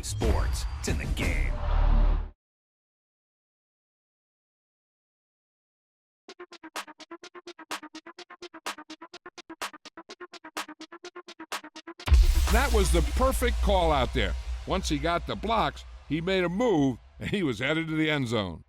Sports. It's in the game. That was the perfect call out there. Once he got the blocks, he made a move, and he was headed to the end zone.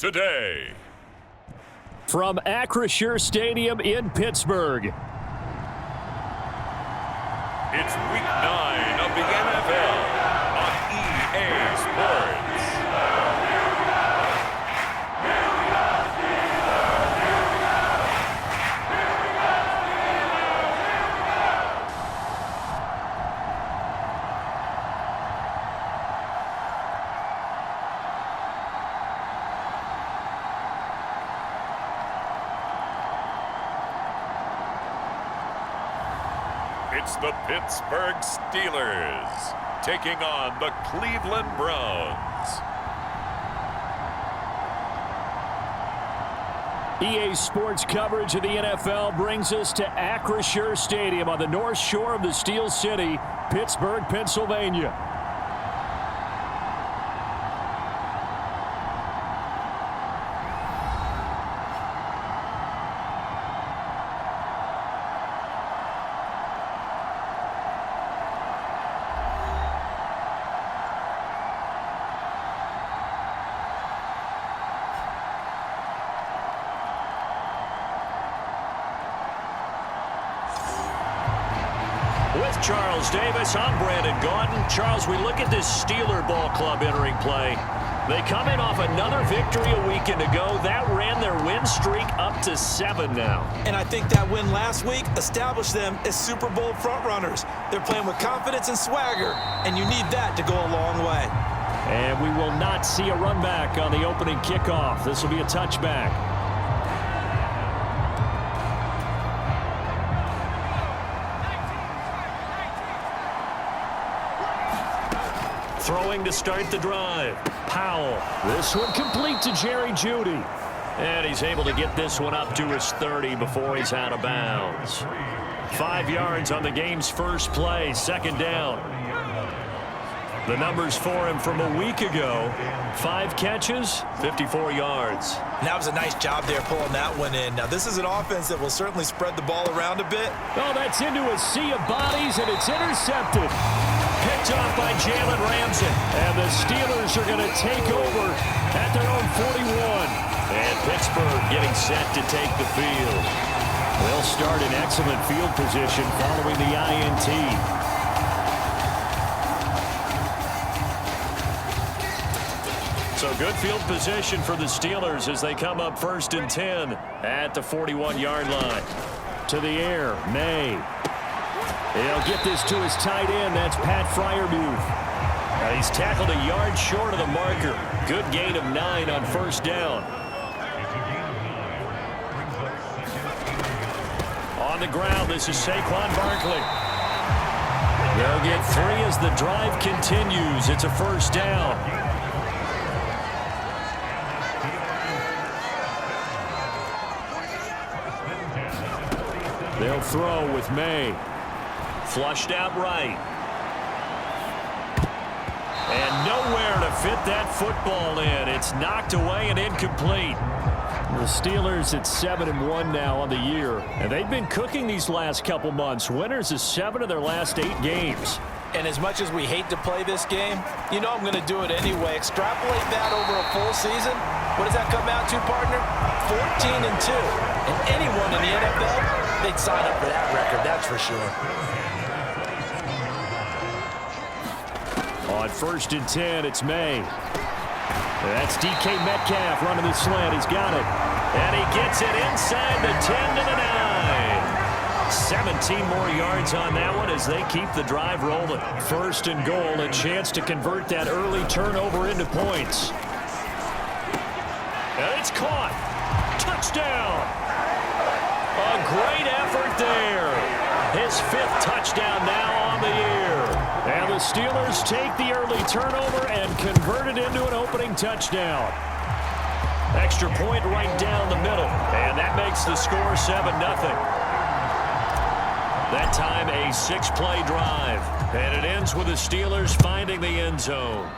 today. From Acrisure Stadium in Pittsburgh. It's week 9 of the NFL on EA Sports. It's the Pittsburgh Steelers taking on the Cleveland Browns. EA Sports coverage of the NFL brings us to Acrisure Stadium on the north shore of the Steel City, Pittsburgh, Pennsylvania. With Charles Davis, I'm Brandon Gaudin. Charles, we look at this Steeler ball club entering play. They come in off another victory a weekend ago. That ran their win streak up to 7 now. And I think that win last week established them as Super Bowl frontrunners. They're playing with confidence and swagger, and you need that to go a long way. And we will not see a run back on the opening kickoff. This will be a touchback. Throwing to start the drive. Powell. This one complete to Jerry Jeudy. And he's able to get this one up to his 30 before he's out of bounds. 5 yards on the game's first play, second down. The numbers for him from a week ago. 5 catches, 54 yards. That was a nice job there pulling that one in. Now, this is an offense that will certainly spread the ball around a bit. Oh, that's into a sea of bodies, and it's intercepted. Picked off by Jalen Ramsey. And the Steelers are going to take over at their own 41. And Pittsburgh getting set to take the field. They'll start in excellent field position following the INT. So good field position for the Steelers as they come up 1st and 10 at the 41-yard line. To the air, May. He'll get this to his tight end. That's Pat Freiermuth. And he's tackled a yard short of the marker. Good gain of 9 on 1st down. On the ground, this is Saquon Barkley. They'll get 3 as the drive continues. It's a 1st down. They'll throw with May. Flushed out right. And nowhere to fit that football in. It's knocked away and incomplete. The Steelers at 7-1 now on the year. And they've been cooking these last couple months. Winners of 7 of their last 8 games. And as much as we hate to play this game, you know I'm going to do it anyway. Extrapolate that over a full season. What does that come out to, partner? 14-2. And anyone in the NFL, they'd sign up for that record, that's for sure. On 1st and 10, it's May. That's DK Metcalf running the slant. He's got it. And he gets it inside the 10 to the 9. 17 more yards on that one as they keep the drive rolling. 1st and goal, a chance to convert that early turnover into points. And it's caught. Touchdown. A great effort there. His 5th touchdown now on the year. And the Steelers take the early turnover and convert it into an opening touchdown. Extra point right down the middle. And that makes the score 7-0. That time a 6-play drive. And it ends with the Steelers finding the end zone.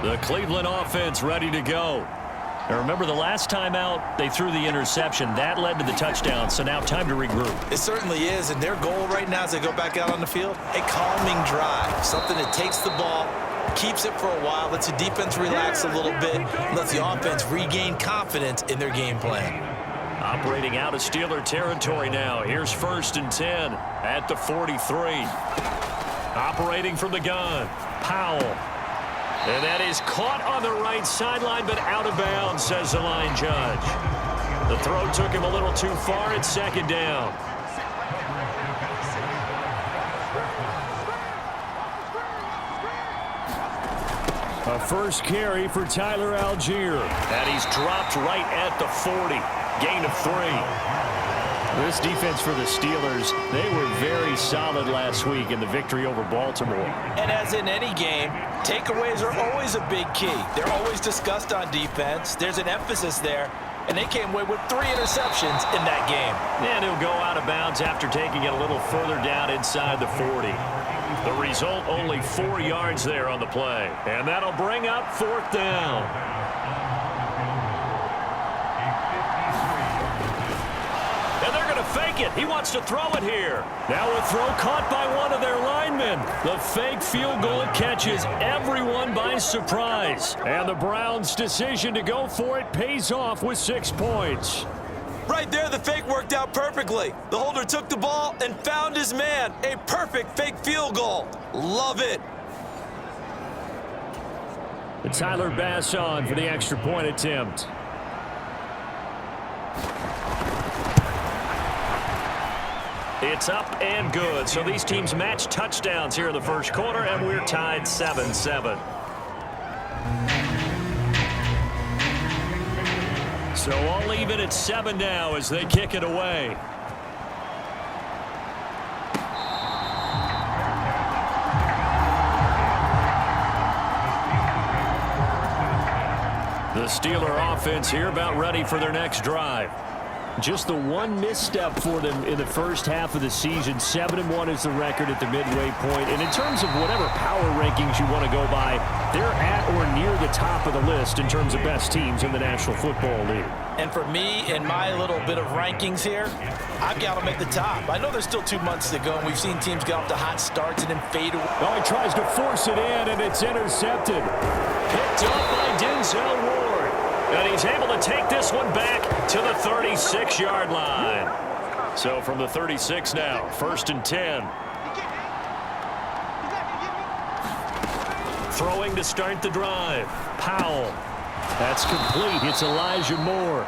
The Cleveland offense ready to go. Now remember, the last time out, they threw the interception. That led to the touchdown, so now time to regroup. It certainly is, and their goal right now as they go back out on the field, a calming drive, something that takes the ball, keeps it for a while, lets the defense relax a little bit, lets the offense regain confidence in their game plan. Operating out of Steeler territory now. Here's 1st and 10 at the 43. Operating from the gun, Powell. And that is caught on the right sideline, but out of bounds, says the line judge. The throw took him a little too far. It's 2nd down. A first carry for Tyler Algier. And he's dropped right at the 40. Gain of 3. This defense for the Steelers, they were very solid last week in the victory over Baltimore. And as in any game, takeaways are always a big key. They're always discussed on defense. There's an emphasis there, and they came away with 3 interceptions in that game. And he'll go out of bounds after taking it a little further down inside the 40. The result, only 4 yards there on the play. And that'll bring up 4th down. Fake it. He wants to throw it here. Now a throw caught by one of their linemen. The fake field goal catches everyone by surprise. And the Browns' decision to go for it pays off with 6 points. Right there, the fake worked out perfectly. The holder took the ball and found his man. A perfect fake field goal. Love it. And Tyler Bass on for the extra point attempt. It's up and good. So these teams match touchdowns here in the first quarter, and we're tied 7-7. So all even at 7 now as they kick it away. The Steeler offense here about ready for their next drive. Just the one misstep for them in the first half of the season. 7-1 is the record at the midway point. And in terms of whatever power rankings you want to go by, they're at or near the top of the list in terms of best teams in the National Football League. And for me, in my little bit of rankings here, I've got them at the top. I know there's still 2 months to go, and we've seen teams get off to hot starts and then fade away. Oh, he tries to force it in, and it's intercepted. Picked up by Denzel Ward. And he's able to take this one back to the 36-yard line. So from the 36 now, 1st and 10. Throwing to start the drive. Powell. That's complete. It's Elijah Moore.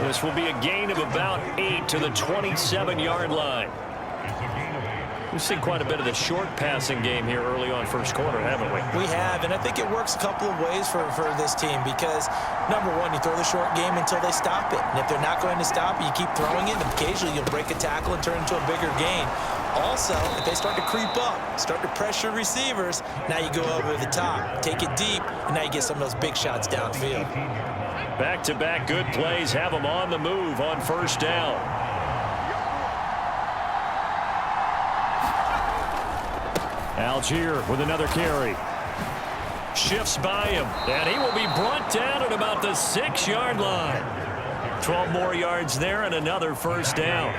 This will be a gain of about 8 to the 27-yard line. We've seen quite a bit of the short passing game here early on first quarter, haven't we? We have, and I think it works a couple of ways for this team because, number one, you throw the short game until they stop it. And if they're not going to stop it, you keep throwing it, and occasionally you'll break a tackle and turn into a bigger gain. Also, if they start to creep up, start to pressure receivers, now you go over the top, take it deep, and now you get some of those big shots downfield. Back-to-back good plays have them on the move on 1st down. Algier with another carry. Shifts by him, and he will be brought down at about the 6-yard line. 12 more yards there and another 1st down.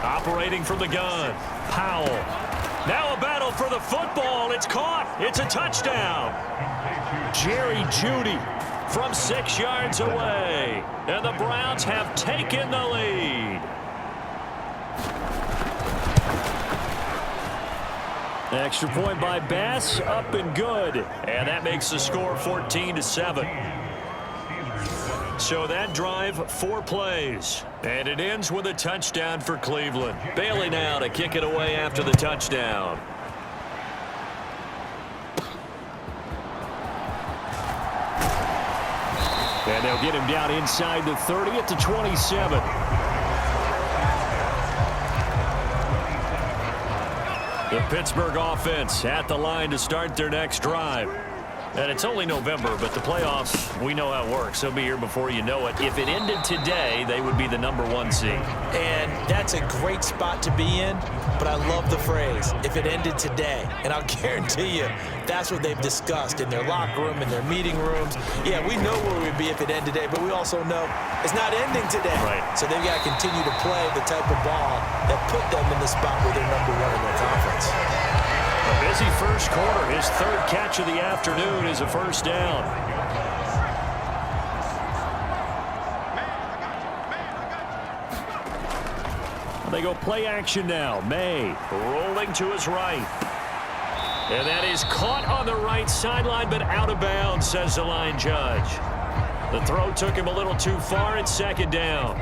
Operating from the gun, Powell. Now a battle for the football. It's caught. It's a touchdown. Jerry Jeudy from 6 yards away. And the Browns have taken the lead. Extra point by Bass, up and good. And that makes the score 14-7. So that drive, 4 plays. And it ends with a touchdown for Cleveland. Bailey now to kick it away after the touchdown. And they'll get him down inside the 30 at the 27. The Pittsburgh offense at the line to start their next drive. And it's only November, but the playoffs, we know how it works. They'll be here before you know it. If it ended today, they would be the #1 seed. And that's a great spot to be in but I love the phrase, if it ended today. And I'll guarantee you, that's what they've discussed in their locker room, in their meeting rooms. Yeah, we know where we'd be if it ended today, but we also know it's not ending today. Right. So they've got to continue to play the type of ball that put them in the spot where they're number one in their conference. A busy first quarter. His third catch of the afternoon is a first down. They go play action now. May rolling to his right. And that is caught on the right sideline, but out of bounds, says the line judge. The throw took him a little too far. It's second down.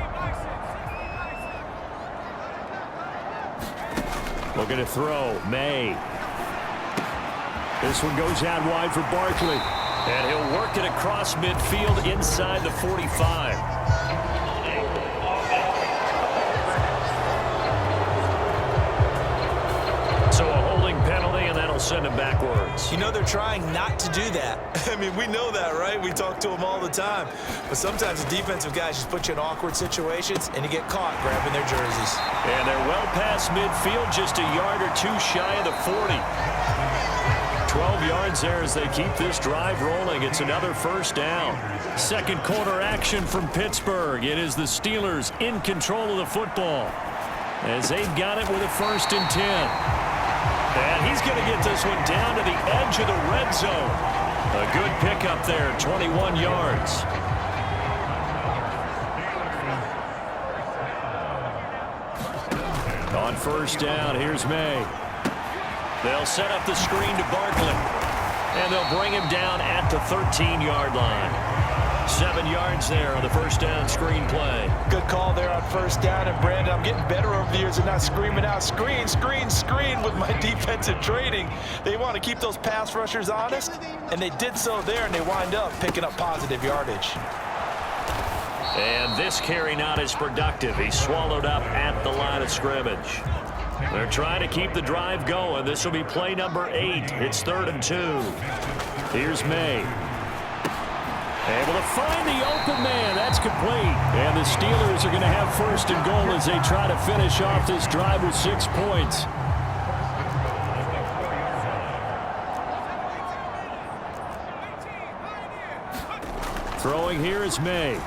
Looking to throw. May. This one goes out wide for Barkley. And he'll work it across midfield inside the 45. So a holding penalty, and that'll send him backwards. You know they're trying not to do that. I mean, we know that, right? We talk to them all the time. But sometimes the defensive guys just put you in awkward situations, and you get caught grabbing their jerseys. And they're well past midfield, just a yard or two shy of the 40. 12 yards there as they keep this drive rolling. It's another first down. Second quarter action from Pittsburgh. It is the Steelers in control of the football as they've got it with a 1st and 10. And he's going to get this one down to the edge of the red zone. A good pickup there, 21 yards. On first down, here's May. They'll set up the screen to Barkley. And they'll bring him down at the 13-yard line. 7 yards there on the first down screen play. Good call there on first down. And, Brandon, I'm getting better over the years and not screaming out, screen, screen, screen with my defensive training. They want to keep those pass rushers honest, and they did so there, and they wind up picking up positive yardage. And this carry not as productive. He's swallowed up at the line of scrimmage. They're trying to keep the drive going. This will be play number 8. It's 3rd and 2. Here's May. Able to find the open man. That's complete. And the Steelers are going to have 1st and goal as they try to finish off this drive with 6 points. Throwing here is May.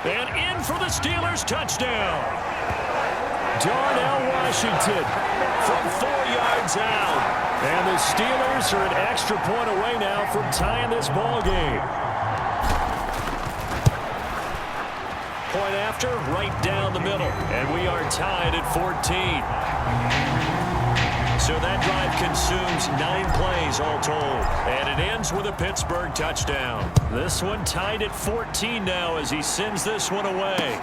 And in for the Steelers touchdown. Darnell Washington from 4 yards out. And the Steelers are an extra point away now from tying this ball game. Point after, right down the middle. And we are tied at 14. So that drive consumes 9 plays all told. And it ends with a Pittsburgh touchdown. This one tied at 14 now as he sends this one away.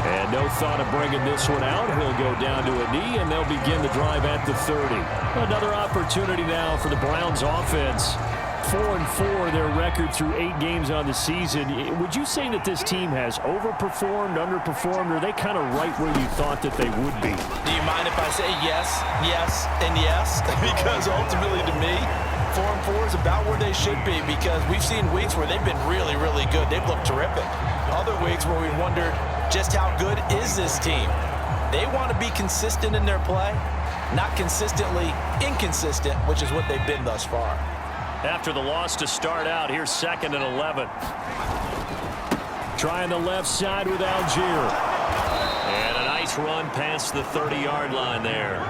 And no thought of bringing this one out. He'll go down to a knee, and they'll begin the drive at the 30. Another opportunity now for the Browns offense. 4-4 their record through 8 games on the season. Would you say that this team has overperformed, underperformed, or are they kind of right where you thought that they would be? Do you mind if I say yes, yes, and yes? Because ultimately to me, 4-4 is about where they should be, because we've seen weeks where they've been really, really good. They've looked terrific. Other weeks where we wondered just how good is this team. They want to be consistent in their play, not consistently inconsistent, which is what they've been thus far. After the loss to start out, here's 2nd and 11. Trying the left side with Algier. And a nice run past the 30-yard line there.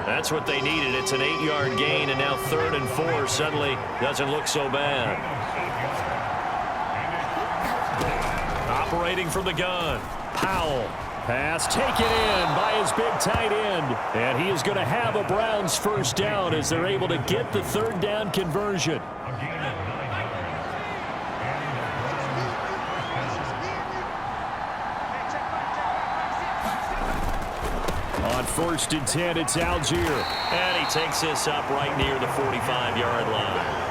That's what they needed. It's an 8-yard gain, and now 3rd and 4 suddenly doesn't look so bad. Operating from the gun, Powell. Pass taken in by his big tight end. And he is going to have a Browns first down as they're able to get the 3rd down conversion. On 1st and 10, it's Algier. And he takes this up right near the 45-yard line.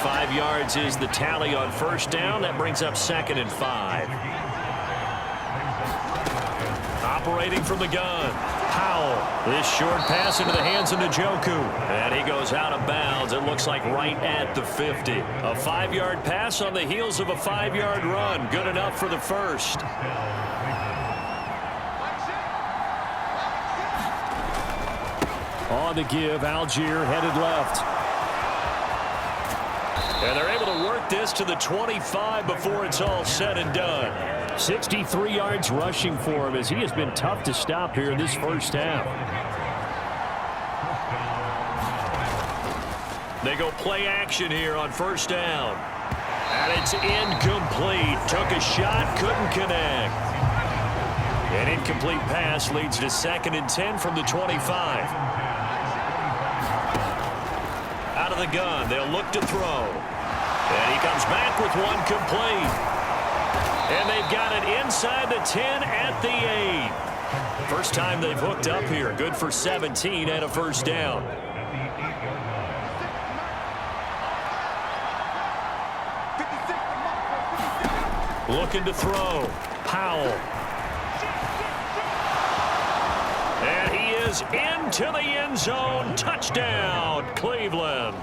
5 yards is the tally on first down. That brings up 2nd and 5. Operating from the gun, Powell. This short pass into the hands of Njoku. And he goes out of bounds. It looks like right at the 50. A 5-yard pass on the heels of a 5-yard run. Good enough for the first. On the give, Algier headed left. And they're able to work this to the 25 before it's all said and done. 63 yards rushing for him as he has been tough to stop here in this first half. They go play action here on first down. And it's incomplete. Took a shot, couldn't connect. An incomplete pass leads to 2nd and 10 from the 25. Out of the gun, they'll look to throw. And he comes back with one complete. And they've got it inside the 10 at the 8. First time they've hooked up here. Good for 17 and a first down. Looking to throw. Powell. And he is into the end zone. Touchdown, Cleveland.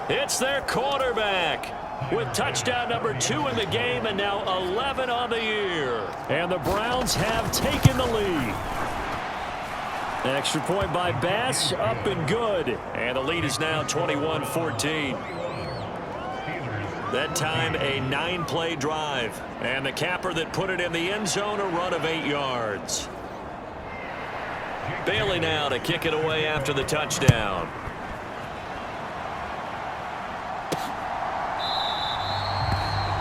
It's their quarterback with touchdown number 2 in the game and now 11 on the year. And the Browns have taken the lead. Extra point by Bass, up and good. And the lead is now 21-14. That time a 9-play drive. And the capper that put it in the end zone, a run of 8 yards. Bailey now to kick it away after the touchdown.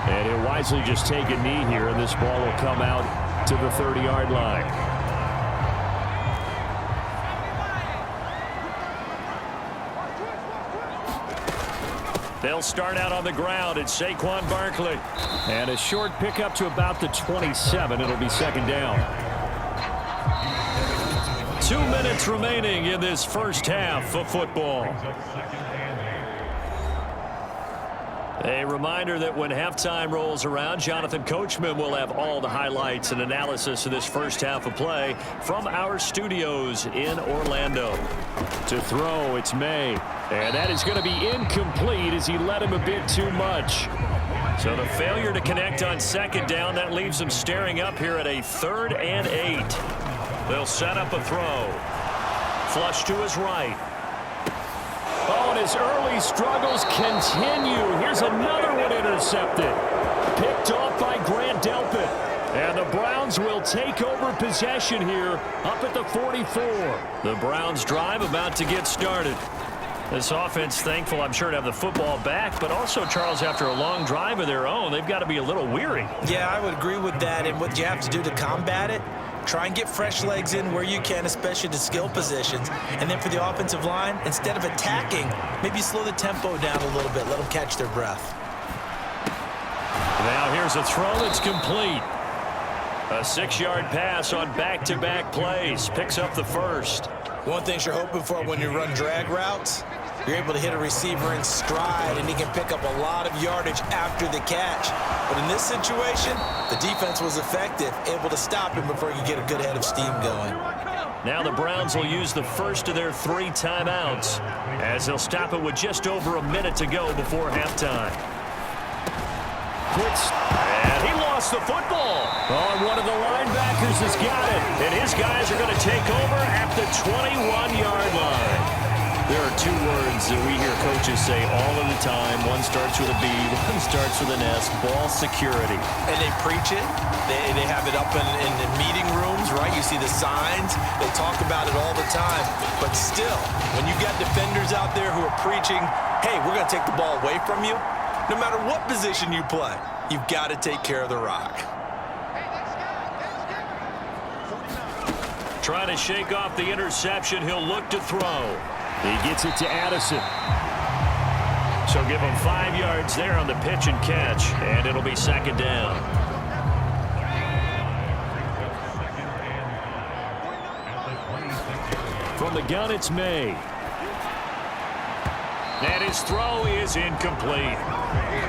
And he'll wisely just take a knee here, and this ball will come out to the 30-yard line. They'll start out on the ground. It's Saquon Barkley. And a short pickup to about the 27. It'll be 2nd down. 2 minutes remaining in this first half of football. A reminder that when halftime rolls around, Jonathan Coachman will have all the highlights and analysis of this first half of play from our studios in Orlando. To throw, it's May. And that is going to be incomplete as he led him a bit too much. So the failure to connect on 2nd down, that leaves him staring up here at a 3rd and 8. They'll set up a throw. Flush to his right. Oh, and his early struggles continue. Here's another one intercepted. Picked off by Grant Delpit. And the Browns will take over possession here up at the 44. The Browns drive about to get started. This offense, thankful, I'm sure, to have the football back, but also, Charles, after a long drive of their own, they've got to be a little weary. Yeah, I would agree with that, and what you have to do to combat it, try and get fresh legs in where you can, especially to skill positions. And then for the offensive line, instead of attacking, maybe slow the tempo down a little bit, let them catch their breath. Now here's a throw that's complete. A 6-yard pass on back-to-back plays. Picks up the first. One thing you're hoping for when you run drag routes, you're able to hit a receiver in stride, and he can pick up a lot of yardage after the catch. But in this situation, the defense was effective, able to stop him before he could get a good head of steam going. Now the Browns will use the first of their 3 timeouts as they'll stop it with just over a minute to go before halftime. And he lost the football. Oh, and one of the linebackers has got it. And his guys are going to take over at the 21-yard line. There are 2 words that we hear coaches say all of the time. One starts with a B, one starts with an S, ball security. And they preach it. They have it up in meeting rooms, right? You see the signs. They talk about it all the time. But still, when you got defenders out there who are preaching, hey, we're going to take the ball away from you, no matter what position you play, you've got to take care of the rock. Trying to shake off the interception. He'll look to throw. He gets it to Addison. So give him 5 yards there on the pitch and catch, and it'll be 2nd down. From the gun, it's May. And his throw is incomplete.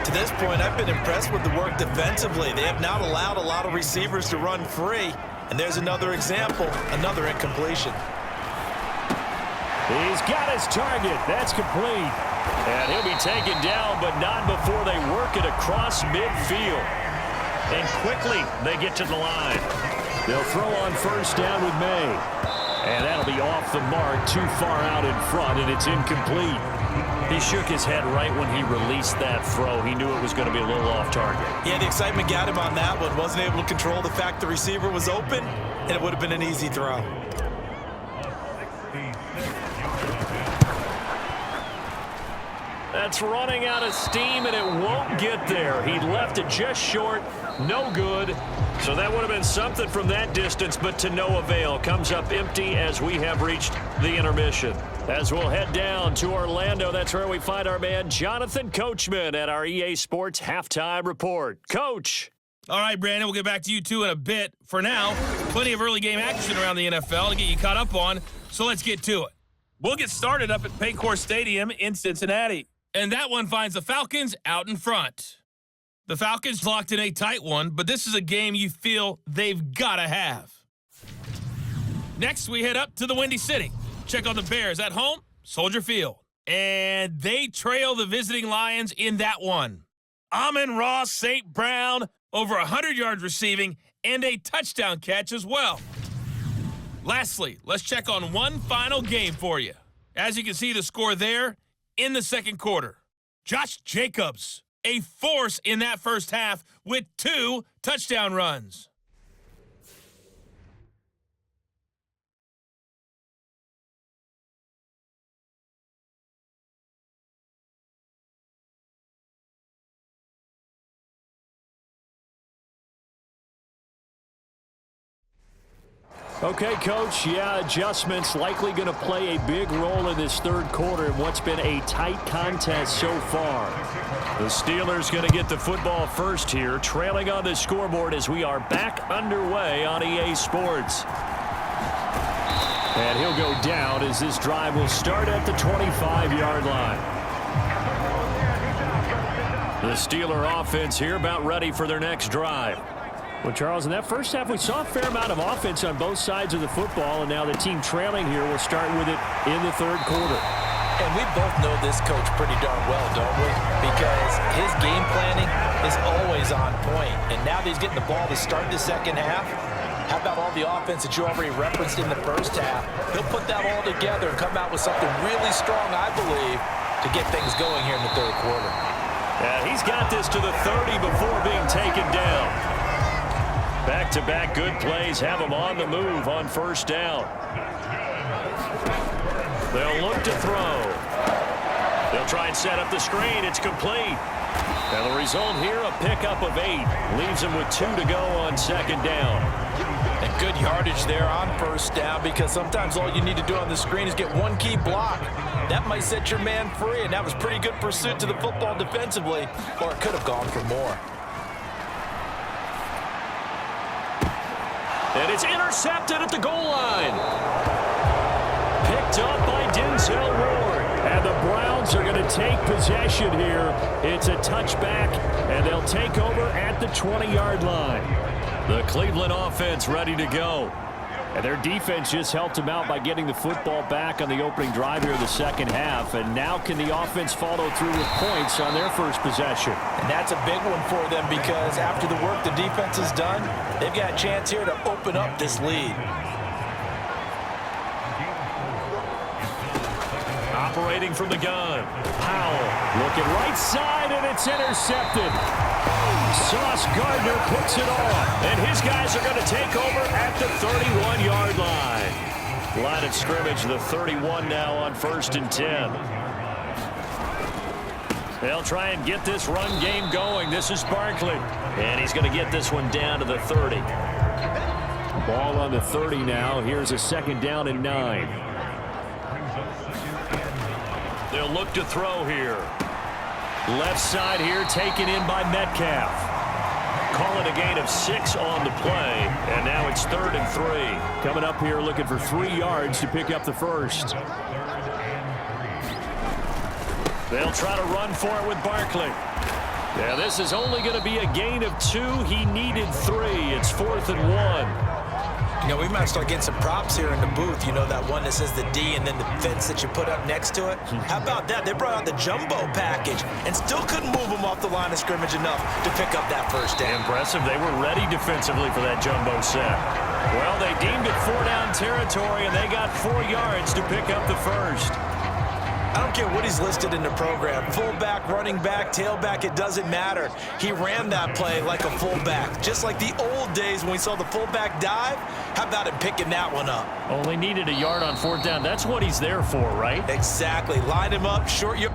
To this point, I've been impressed with the work defensively. They have not allowed a lot of receivers to run free. And there's another example, another incompletion. He's got his target. That's complete. And he'll be taken down, but not before they work it across midfield. And quickly, they get to the line. They'll throw on first down with May. And that'll be off the mark, too far out in front, and it's incomplete. He shook his head right when he released that throw. He knew it was going to be a little off target. Yeah, the excitement got him on that one. Wasn't able to control the fact the receiver was open, and it would have been an easy throw. That's running out of steam, and it won't get there. He left it just short. No good. So that would have been something from that distance, but to no avail. Comes up empty as we have reached the intermission. As we'll head down to Orlando, that's where we find our man Jonathan Coachman at our EA Sports Halftime Report. Coach. All right, Brandon, we'll get back to you two in a bit. For now, plenty of early game action around the NFL to get you caught up on, so let's get to it. We'll get started up at Paycor Stadium in Cincinnati, and that one finds the Falcons out in front. The Falcons locked in a tight one, but this is a game you feel they've got to have. Next, we head up to the Windy City. Check on the Bears at home, Soldier Field. And they trail the visiting Lions in that one. Amon-Ra St. Brown, over 100 yards receiving, and a touchdown catch as well. Lastly, let's check on one final game for you. As you can see the score there in the second quarter. Josh Jacobs, a force in that first half with 2 touchdown runs. Okay, Coach, adjustments likely going to play a big role in this third quarter in what's been a tight contest so far. The Steelers going to get the football first here, trailing on the scoreboard as we are back underway on EA Sports. And he'll go down as this drive will start at the 25-yard line. The Steeler offense here about ready for their next drive. Well, Charles, in that first half, we saw a fair amount of offense on both sides of the football, and now the team trailing here will start with it in the third quarter. And we both know this coach pretty darn well, don't we? Because his game planning is always on point. And now that he's getting the ball to start the second half, how about all the offense that you already referenced in the first half? He'll put that all together and come out with something really strong, I believe, to get things going here in the third quarter. And he's got this to the 30 before being taken down. Back-to-back good plays have him on the move on first down. They'll look to throw. They'll try and set up the screen. It's complete. And the result here, a pickup of 8. Leaves him with 2 to go on second down. And good yardage there on first down, because sometimes all you need to do on the screen is get one key block. That might set your man free, and that was pretty good pursuit to the football defensively, or it could have gone for more. And it's intercepted at the goal line. Picked up by Denzel Ward. And the Browns are going to take possession here. It's a touchback, and they'll take over at the 20-yard line. The Cleveland offense ready to go. And their defense just helped them out by getting the football back on the opening drive here in the second half. And now can the offense follow through with points on their first possession? And that's a big one for them, because after the work the defense has done, they've got a chance here to open up this lead. Operating from the gun. Powell looking right side, and it's intercepted. Sauce Gardner picks it off, and his guys are going to take over at the 31-yard line. Line of scrimmage, the 31 now on 1st and 10. They'll try and get this run game going. This is Barkley, and he's going to get this one down to the 30. Ball on the 30 now. Here's a second down and 9. They'll look to throw here. Left side here taken in by Metcalf. Call it a gain of 6 on the play, and now it's 3rd and 3. Coming up here looking for 3 yards to pick up the first. They'll try to run for it with Barkley. Yeah, this is only going to be a gain of 2. He needed 3. It's 4th and 1. You know, we might start getting some props here in the booth. You know, that one that says the D and then the fence that you put up next to it? How about that? They brought out the jumbo package and still couldn't move them off the line of scrimmage enough to pick up that first down. Impressive. They were ready defensively for that jumbo set. Well, they deemed it 4-down territory, and they got 4 yards to pick up the first. I don't care what he's listed in the program. Fullback, running back, tailback, it doesn't matter. He ran that play like a fullback. Just like the old days when we saw the fullback dive. How about him picking that one up? Only needed a yard on 4th down. That's what he's there for, right? Exactly. Line him up, short your...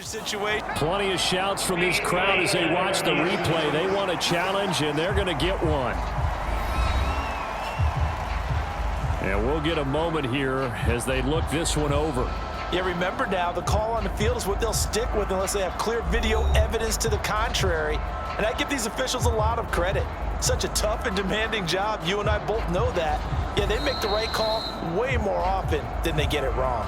situation. Plenty of shouts from this crowd as they watch the replay. They want a challenge, and they're going to get one. And we'll get a moment here as they look this one over. Yeah, remember now, the call on the field is what they'll stick with unless they have clear video evidence to the contrary. And I give these officials a lot of credit. Such a tough and demanding job. You and I both know that. Yeah, they make the right call way more often than they get it wrong.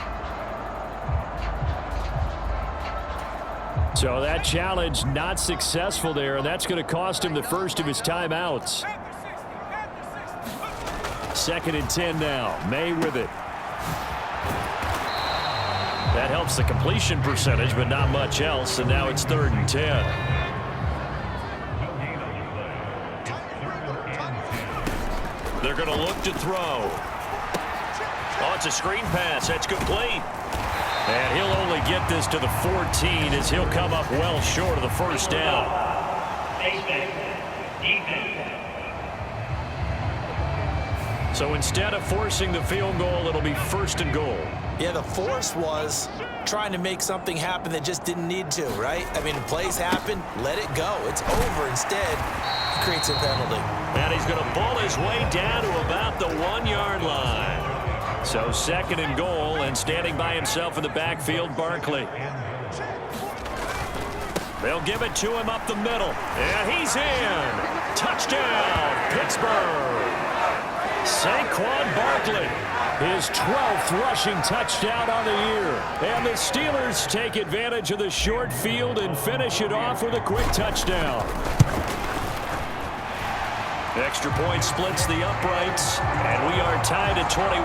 So that challenge not successful there, and that's going to cost him the first of his timeouts. 2nd and 10 now. May with it. That helps the completion percentage, but not much else, and now it's 3rd and 10. They're going to look to throw. Oh, it's a screen pass. That's complete. And he'll only get this to the 14 as he'll come up well short of the first down. So instead of forcing the field goal, it'll be 1st and goal. Yeah, the force was trying to make something happen that just didn't need to, right? I mean, plays happen, let it go. It's over. Instead, he creates a penalty. And he's going to ball his way down to about the 1-yard line. So 2nd and goal, and standing by himself in the backfield, Barkley. They'll give it to him up the middle. And he's in. Touchdown, Pittsburgh. Saquon Barkley, his 12th rushing touchdown on the year. And the Steelers take advantage of the short field and finish it off with a quick touchdown. Extra point splits the uprights, and we are tied at 21.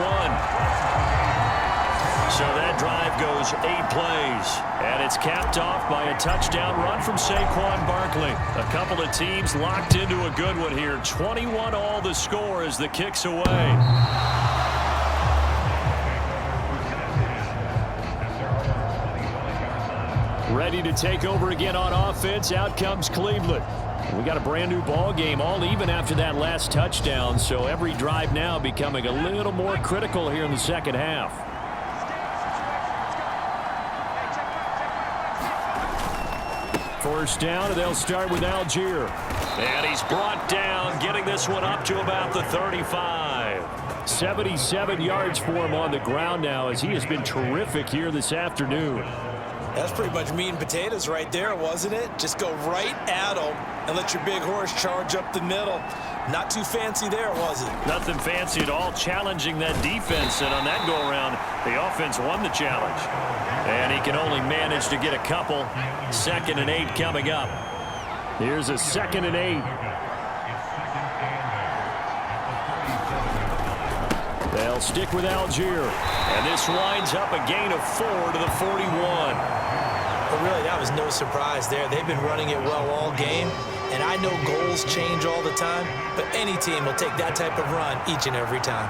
So that drive goes 8 plays, and it's capped off by a touchdown run from Saquon Barkley. A couple of teams locked into a good one here. 21 all the score as the kick's away. Ready to take over again on offense. Out comes Cleveland. We got a brand new ball game, all even after that last touchdown, so every drive now becoming a little more critical here in the second half. First down, and they'll start with Algier. And he's brought down, getting this one up to about the 35. 77 yards for him on the ground now, as he has been terrific here this afternoon. That's pretty much meat and potatoes right there, wasn't it? Just go right at him and let your big horse charge up the middle. Not too fancy there, was it? Nothing fancy at all, challenging that defense, and on that go-around, the offense won the challenge. And he can only manage to get a couple. 2nd and 8 coming up. Here's a 2nd and 8. They'll stick with Algier. And this winds up a gain of 4 to the 41. But really, that was no surprise there. They've been running it well all game. And I know goals change all the time, but any team will take that type of run each and every time.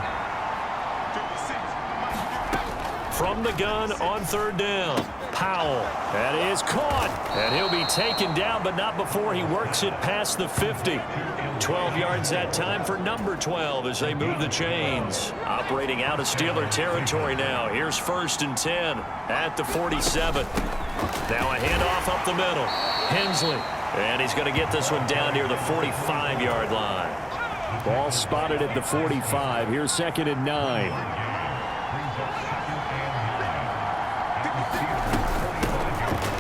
From the gun on 3rd down. Powell. That is caught. And he'll be taken down, but not before he works it past the 50. 12 yards that time for number 12 as they move the chains. Operating out of Steeler territory now. Here's 1st and 10 at the 47. Now a handoff up the middle. Hensley. And he's going to get this one down near the 45-yard line. Ball spotted at the 45. Here's 2nd and 9.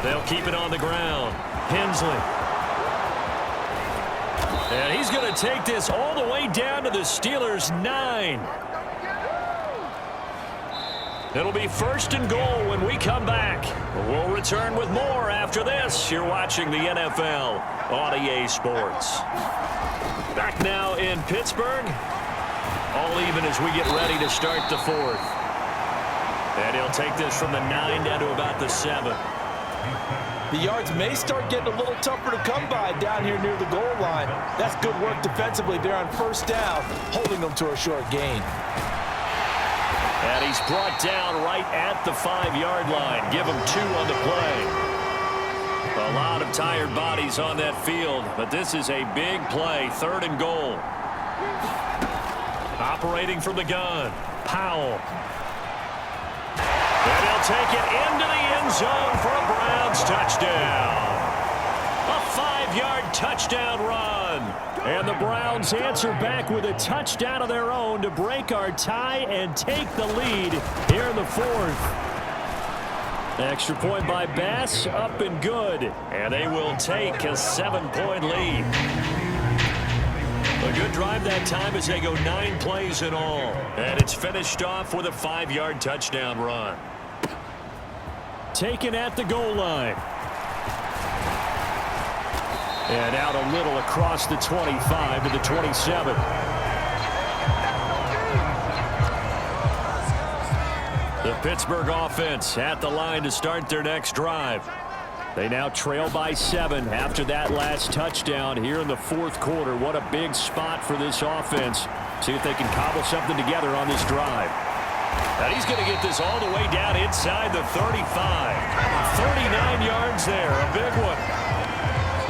They'll keep it on the ground. Hensley. And he's going to take this all the way down to the Steelers' 9. It'll be 1st and goal when we come back. We'll return with more after this. You're watching the NFL on EA Sports. Back now in Pittsburgh. All even as we get ready to start the 4th. And he'll take this from the 9 down to about the 7. The yards may start getting a little tougher to come by down here near the goal line. That's good work defensively there on 1st down, holding them to a short gain. And he's brought down right at the 5-yard line. Give him 2 on the play. A lot of tired bodies on that field, but this is a big play. 3rd and goal. Operating from the gun, Powell. And he'll take it into the end zone for a Browns touchdown. A 5-yard touchdown run. And the Browns answer back with a touchdown of their own to break our tie and take the lead here in the 4th. Extra point by Bass, up and good. And they will take a 7-point lead. A good drive that time as they go 9 plays in all. And it's finished off with a 5-yard touchdown run. Taken at the goal line. And out a little across the 25 to the 27. The Pittsburgh offense at the line to start their next drive. They now trail by 7 after that last touchdown here in the 4th quarter. What a big spot for this offense. See if they can cobble something together on this drive. And he's going to get this all the way down inside the 35. 39 yards there, a big one.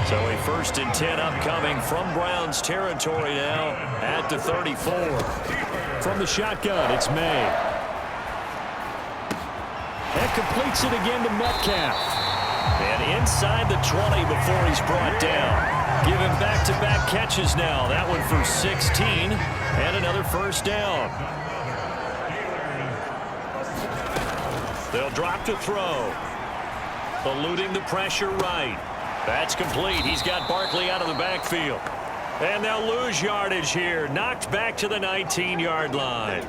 So a 1st and 10 upcoming from Browns territory now at the 34. From the shotgun, it's May. And completes it again to Metcalf. And inside the 20 before he's brought down. Give him back-to-back catches now. That one for 16 and another 1st down. They'll drop to throw. Eluding the pressure right. That's complete. He's got Barkley out of the backfield. And they'll lose yardage here. Knocked back to the 19-yard line.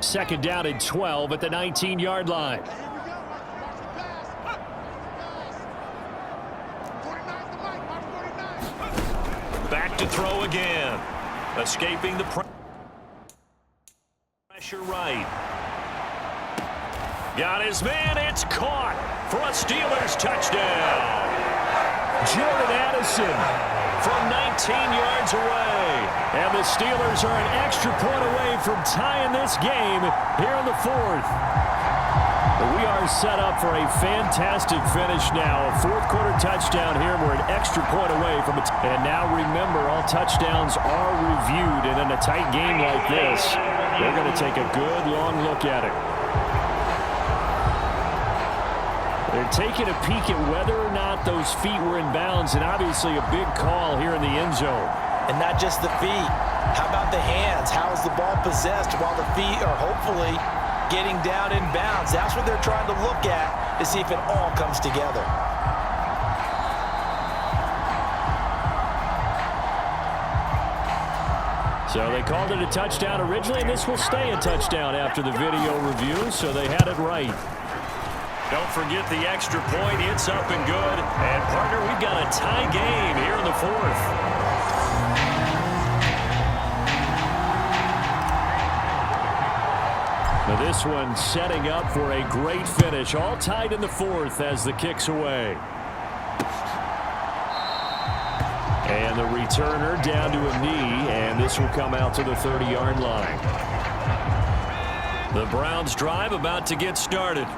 2nd down and 12 at the 19-yard line. Back to throw again. Escaping the pressure right. Got his man. It's caught for a Steelers touchdown. Jordan Addison from 19 yards away. And the Steelers are an extra point away from tying this game here in the 4th. We are set up for a fantastic finish now. A 4th quarter touchdown here. We're an extra point away from it. And now remember, all touchdowns are reviewed. And in a tight game like this, they're going to take a good long look at it. They're taking a peek at whether or not those feet were in bounds, and obviously a big call here in the end zone. And not just the feet. How about the hands? How is the ball possessed while the feet are hopefully getting down in bounds? That's what they're trying to look at to see if it all comes together. So they called it a touchdown originally, and this will stay a touchdown after the video review, so they had it right. Don't forget the extra point. It's up and good. And, partner, we've got a tie game here in the 4th. Now this one setting up for a great finish. All tied in the 4th as the kick's away. And the returner down to a knee, and this will come out to the 30-yard line. The Browns drive about to get started.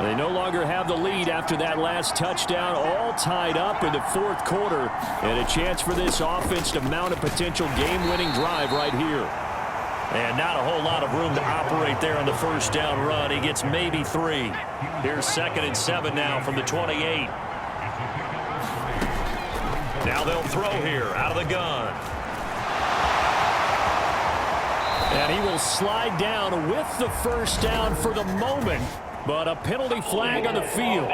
They no longer have the lead after that last touchdown, all tied up in the 4th quarter, and a chance for this offense to mount a potential game-winning drive right here. And not a whole lot of room to operate there on the 1st down run. He gets maybe 3. Here's 2nd and 7 now from the 28. Now they'll throw here out of the gun. And he will slide down with the 1st down for the moment. But a penalty flag on the field.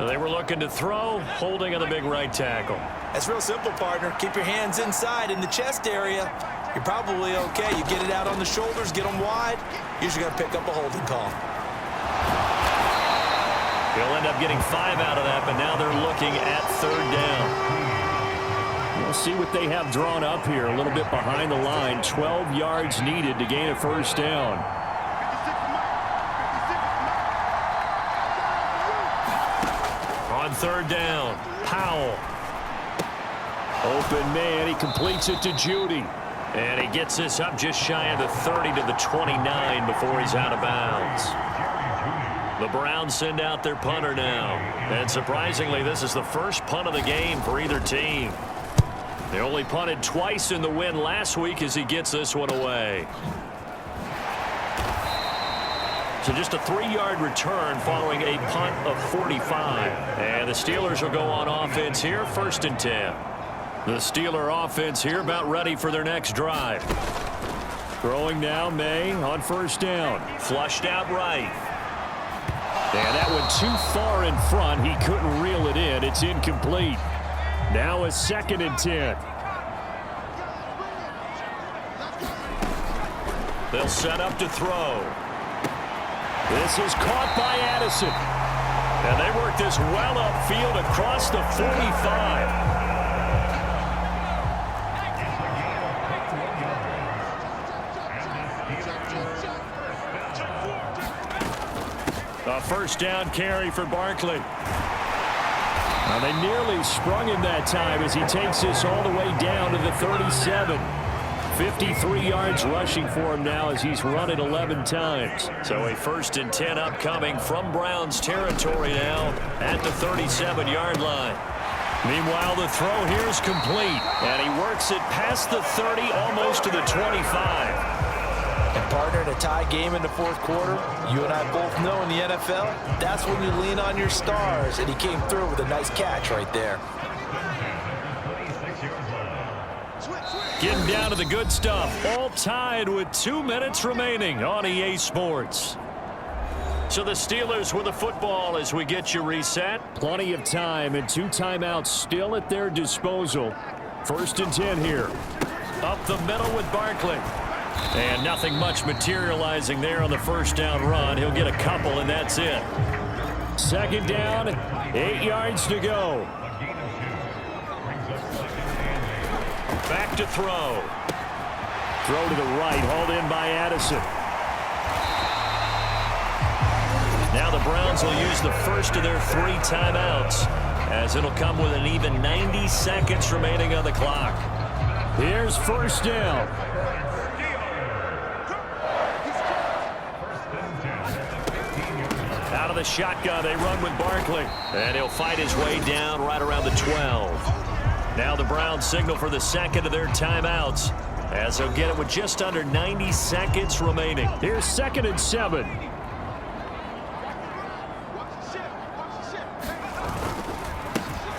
They were looking to throw, holding on the big right tackle. That's real simple, partner. Keep your hands inside in the chest area. you're probably okay. You get it out on the shoulders, get them wide, usually going to pick up a holding call. He'll end up getting 5 out of that, but now they're looking at 3rd down. We'll see what they have drawn up here. A little bit behind the line. 12 yards needed to gain a 1st down. On 3rd down, Powell. Open man, he completes it to Judy. And he gets this up just shy of the 30 to the 29 before he's out of bounds. The Browns send out their punter now. And surprisingly, this is the first punt of the game for either team. They only punted twice in the win last week as he gets this one away. So just a 3-yard return following a punt of 45. And the Steelers will go on offense here, 1st and 10. The Steeler offense here about ready for their next drive. Throwing now, May on 1st down. Flushed out right. And that one too far in front. He couldn't reel it in. It's incomplete. Now a 2nd and 10. They'll set up to throw. This is caught by Addison. And they work this well upfield across the 45. A 1st down carry for Barkley. Now they nearly sprung him that time as he takes this all the way down to the 37. 53 yards rushing for him now as he's run it 11 times. So a 1st and 10 upcoming from Browns territory now at the 37-yard line. Meanwhile, the throw here is complete. And he works it past the 30, almost to the 25. And partner, in a tie game in the 4th quarter, you and I both know in the NFL, that's when you lean on your stars. And he came through with a nice catch right there. Getting down to the good stuff. All tied with 2 minutes remaining on EA Sports. So the Steelers with the football as we get you reset. Plenty of time and 2 timeouts still at their disposal. 1st and 10 here. Up the middle with Barkley. And nothing much materializing there on the 1st down run. He'll get a couple, and that's it. 2nd down, 8 yards to go. Back to throw. Throw to the right, hauled in by Addison. Now the Browns will use the first of their 3 timeouts, as it'll come with an even 90 seconds remaining on the clock. Here's 1st down. Out of the shotgun, they run with Barkley. And he'll fight his way down right around the 12. Now the Browns signal for the 2nd of their timeouts, as they'll get it with just under 90 seconds remaining. Here's 2nd and 7.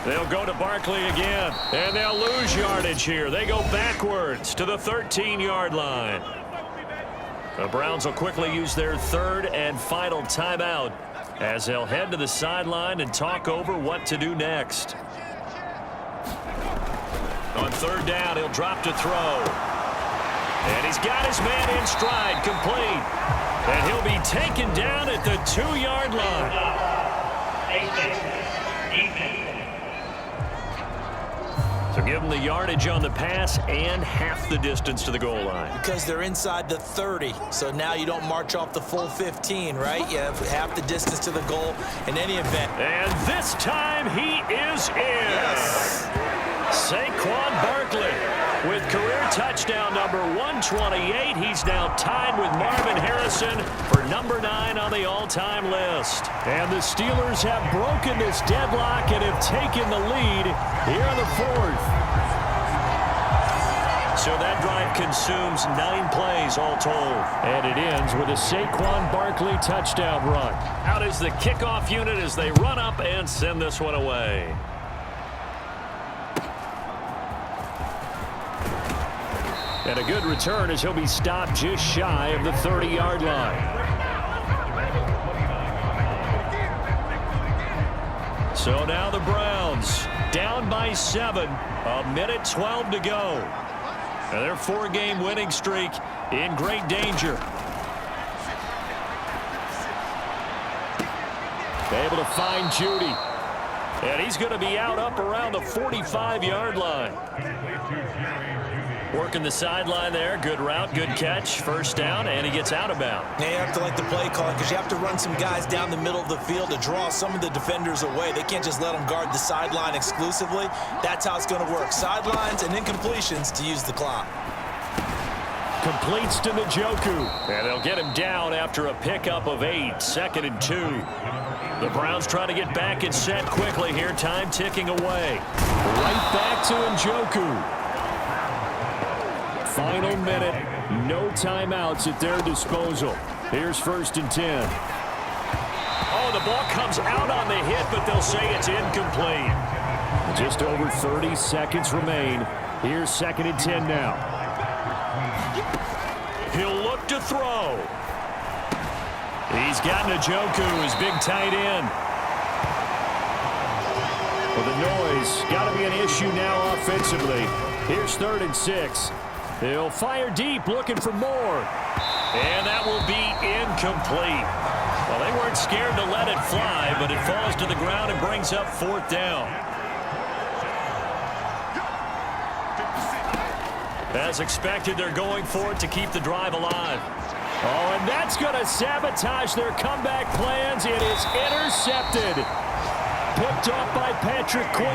They'll go to Barkley again, and they'll lose yardage here. They go backwards to the 13-yard line. The Browns will quickly use their 3rd and final timeout, as they'll head to the sideline and talk over what to do next. On 3rd down, he'll drop to throw. And he's got his man in stride, complete. And he'll be taken down at the 2-yard line. So give them the yardage on the pass and half the distance to the goal line. Because they're inside the 30, so now you don't march off the full 15, right? You have half the distance to the goal in any event. And this time he is in. Yes. Saquon Barkley with career touchdown number 128. He's now tied with Marvin Harrison for number 9 on the all-time list. And the Steelers have broken this deadlock and have taken the lead here in the 4th. So that drive consumes 9 plays all told. And it ends with a Saquon Barkley touchdown run. Out is the kickoff unit as they run up and send this one away. And a good return as he'll be stopped just shy of the 30-yard line. So now the Browns down by 7. 1:12 to go. And their 4-game winning streak in great danger. Able to find Judy. And he's going to be out up around the 45-yard line. Working the sideline there. Good route, good catch. First down, and he gets out of bounds. Now you have to like the play call because you have to run some guys down the middle of the field to draw some of the defenders away. They can't just let them guard the sideline exclusively. That's how it's going to work. Sidelines and incompletions to use the clock. Completes to Njoku. And they'll get him down after a pickup of 8. 2nd and 2. The Browns trying to get back and set quickly here. Time ticking away. Right back to Njoku. Final minute. No timeouts at their disposal. Here's 1st and 10. Oh, the ball comes out on the hit, but they'll say it's incomplete. Just over 30 seconds remain. Here's 2nd and 10 now. He'll look to throw. He's got Njoku, his big tight end. Well, the noise got to be an issue now offensively. Here's 3rd and 6. He'll fire deep, looking for more. And that will be incomplete. Well, they weren't scared to let it fly, but it falls to the ground and brings up 4th down. As expected, they're going for it to keep the drive alive. Oh, and that's going to sabotage their comeback plans. It is intercepted. Picked off by Patrick Queen.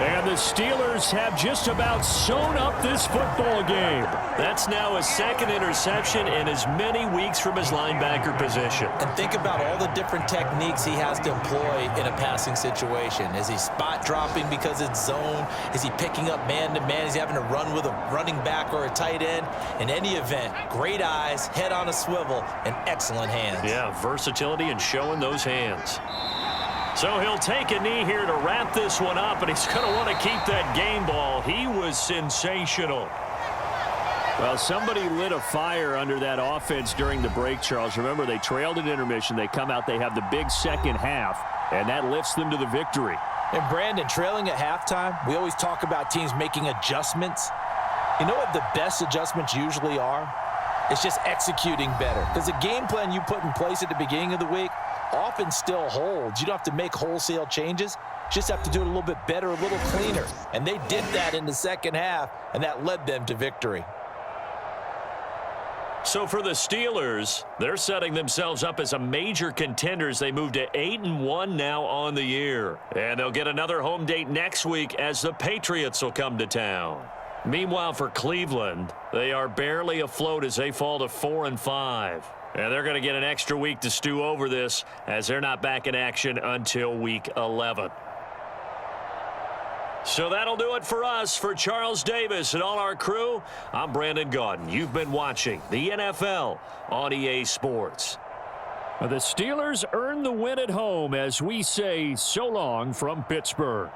And the Steelers have just about sewn up this football game. That's now his 2nd interception in as many weeks from his linebacker position. And think about all the different techniques he has to employ in a passing situation. Is he spot dropping because it's zone? Is he picking up man-to-man? Is he having to run with a running back or a tight end? In any event, great eyes, head on a swivel, and excellent hands. Yeah, versatility and showing those hands. So he'll take a knee here to wrap this one up, and he's going to want to keep that game ball. He was sensational. Well, somebody lit a fire under that offense during the break, Charles. Remember, they trailed at intermission. They come out, they have the big second half, and that lifts them to the victory. And Brandon, trailing at halftime, we always talk about teams making adjustments. You know what the best adjustments usually are? It's just executing better. Because the game plan you put in place at the beginning of the week often still holds. You don't have to make wholesale changes. Just have to do it a little bit better, a little cleaner. And they did that in the second half, and that led them to victory. So for the Steelers, they're setting themselves up as a major contender as they move to 8-1 now on the year. And they'll get another home date next week as the Patriots will come to town. Meanwhile, for Cleveland, they are barely afloat as they fall to 4-5. And they're going to get an extra week to stew over this as they're not back in action until week 11. So that'll do it for us. For Charles Davis and all our crew, I'm Brandon Gaudin. You've been watching the NFL on EA Sports. The Steelers earn the win at home as we say so long from Pittsburgh.